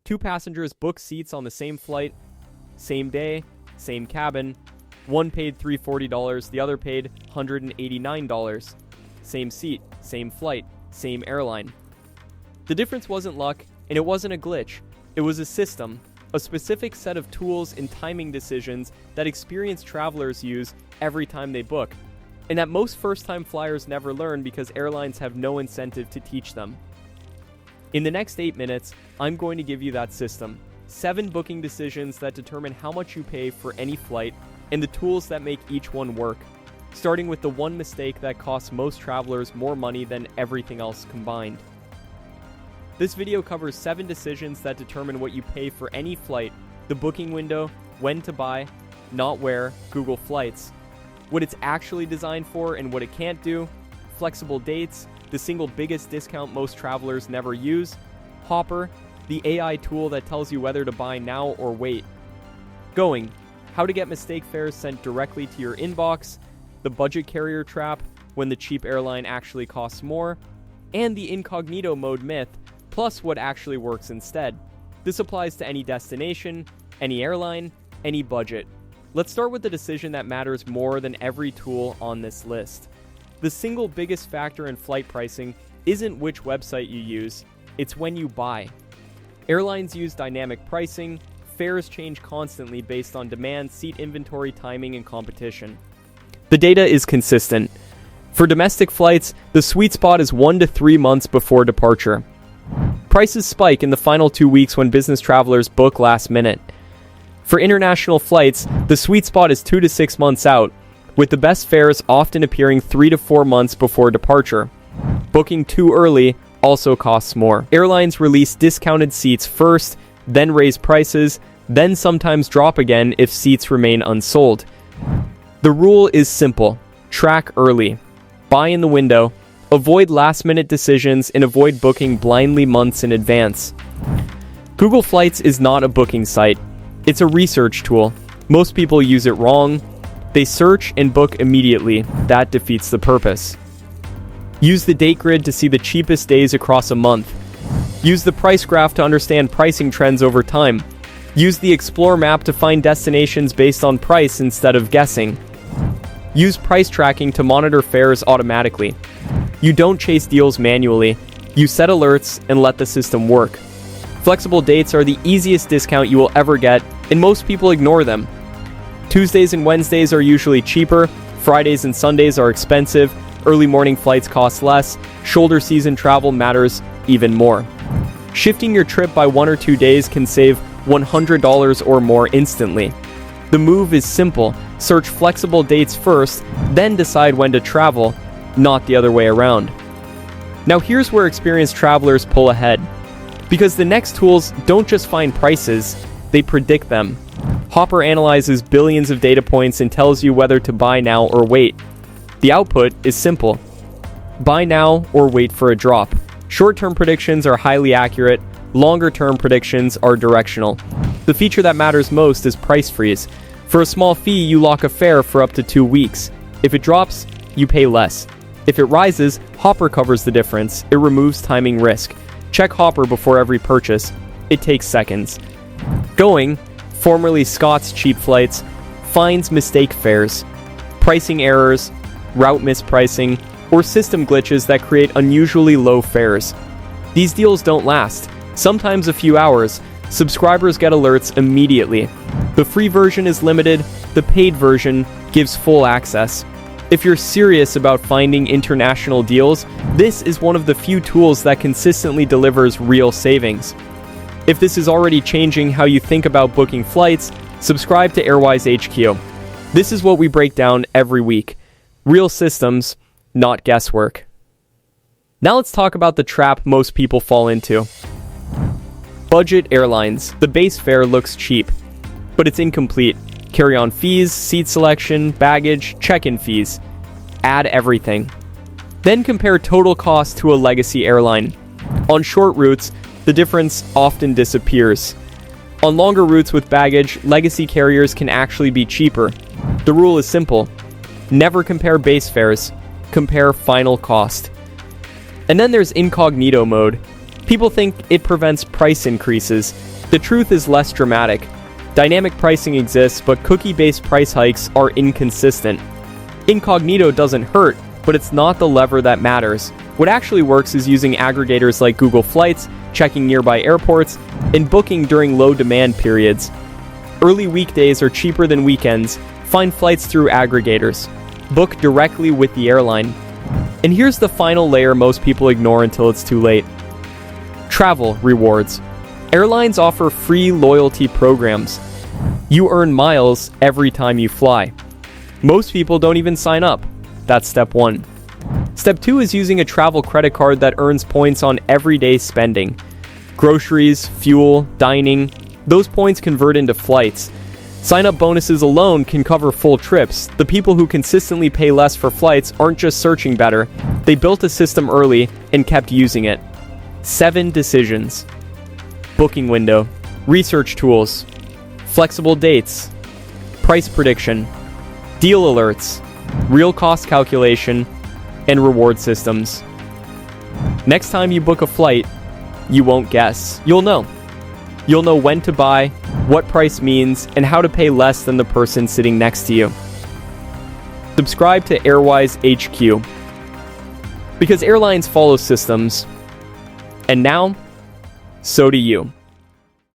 Two passengers book seats on the same flight, same day, same cabin. One paid $340, the other paid $189. Same seat, same flight, same airline. The difference wasn't luck, and it wasn't a glitch. It was a system, a specific set of tools and timing decisions that experienced travelers use every time they book, and that most first-time flyers never learn because airlines have no incentive to teach them. In the next 8 minutes, I'm going to give you that system, 7 booking decisions that determine how much you pay for any flight, and the tools that make each one work, starting with the one mistake that costs most travelers more money than everything else combined. This video covers 7 decisions that determine what you pay for any flight, the booking window, when to buy, not where, Google Flights, what it's actually designed for and what it can't do, flexible dates, the single biggest discount most travelers never use, Hopper, the AI tool that tells you whether to buy now or wait, Going, how to get mistake fares sent directly to your inbox, the budget carrier trap, when the cheap airline actually costs more, and the incognito mode myth, plus what actually works instead. This applies to any destination, any airline, any budget. Let's start with the decision that matters more than every tool on this list. The single biggest factor in flight pricing isn't which website you use, it's when you buy. Airlines use dynamic pricing, fares change constantly based on demand, seat inventory, timing, and competition. The data is consistent. For domestic flights, the sweet spot is 1 to 3 months before departure. Prices spike in the final 2 weeks when business travelers book last minute. For international flights, the sweet spot is 2 to 6 months out, with the best fares often appearing 3 to 4 months before departure. Booking too early also costs more. Airlines release discounted seats first, then raise prices, then sometimes drop again if seats remain unsold. The rule is simple: track early, buy in the window, avoid last-minute decisions, and avoid booking blindly months in advance. Google Flights is not a booking site. It's a research tool. Most people use it wrong. They search and book immediately. That defeats the purpose. Use the date grid to see the cheapest days across a month. Use the price graph to understand pricing trends over time. Use the Explore map to find destinations based on price instead of guessing. Use price tracking to monitor fares automatically. You don't chase deals manually. You set alerts and let the system work. Flexible dates are the easiest discount you will ever get, and most people ignore them. Tuesdays and Wednesdays are usually cheaper. Fridays and Sundays are expensive. Early morning flights cost less. Shoulder season travel matters even more. Shifting your trip by 1 or 2 days can save $100 or more instantly. The move is simple. Search flexible dates first, then decide when to travel, not the other way around. Now here's where experienced travelers pull ahead. Because the next tools don't just find prices, they predict them. Hopper analyzes billions of data points and tells you whether to buy now or wait. The output is simple: buy now or wait for a drop. Short-term predictions are highly accurate, longer-term predictions are directional. The feature that matters most is price freeze. For a small fee, you lock a fare for up to 2 weeks. If it drops, you pay less. If it rises, Hopper covers the difference. It removes timing risk. Check Hopper before every purchase. It takes seconds. Going, formerly Scott's Cheap Flights, finds mistake fares, pricing errors, route mispricing, or system glitches that create unusually low fares. These deals don't last, sometimes a few hours. Subscribers get alerts immediately. The free version is limited, the paid version gives full access. If you're serious about finding international deals, this is one of the few tools that consistently delivers real savings. If this is already changing how you think about booking flights, subscribe to AirWise HQ. This is what we break down every week. Real systems, not guesswork. Now let's talk about the trap most people fall into. Budget airlines. The base fare looks cheap, but it's incomplete. Carry-on fees, seat selection, baggage, check-in fees. Add everything. Then compare total cost to a legacy airline. On short routes, the difference often disappears. On longer routes with baggage, legacy carriers can actually be cheaper. The rule is simple: never compare base fares, compare final cost. And then there's incognito mode. People think it prevents price increases. The truth is less dramatic. Dynamic pricing exists, but cookie-based price hikes are inconsistent. Incognito doesn't hurt, but it's not the lever that matters. What actually works is using aggregators like Google Flights, checking nearby airports, and booking during low demand periods. Early weekdays are cheaper than weekends. Find flights through aggregators. Book directly with the airline. And here's the final layer most people ignore until it's too late. Travel rewards. Airlines offer free loyalty programs. You earn miles every time you fly. Most people don't even sign up. That's step 1. Step 2 is using a travel credit card that earns points on everyday spending. Groceries, fuel, dining, those points convert into flights. Sign-up bonuses alone can cover full trips. The people who consistently pay less for flights aren't just searching better. They built a system early and kept using it. 7 decisions. Booking window, research tools, flexible dates, price prediction, deal alerts, real cost calculation, and reward systems. Next time you book a flight, you won't guess. You'll know. You'll know when to buy, what price means, and how to pay less than the person sitting next to you. Subscribe to AirWise HQ. Because airlines follow systems. And now, so do you.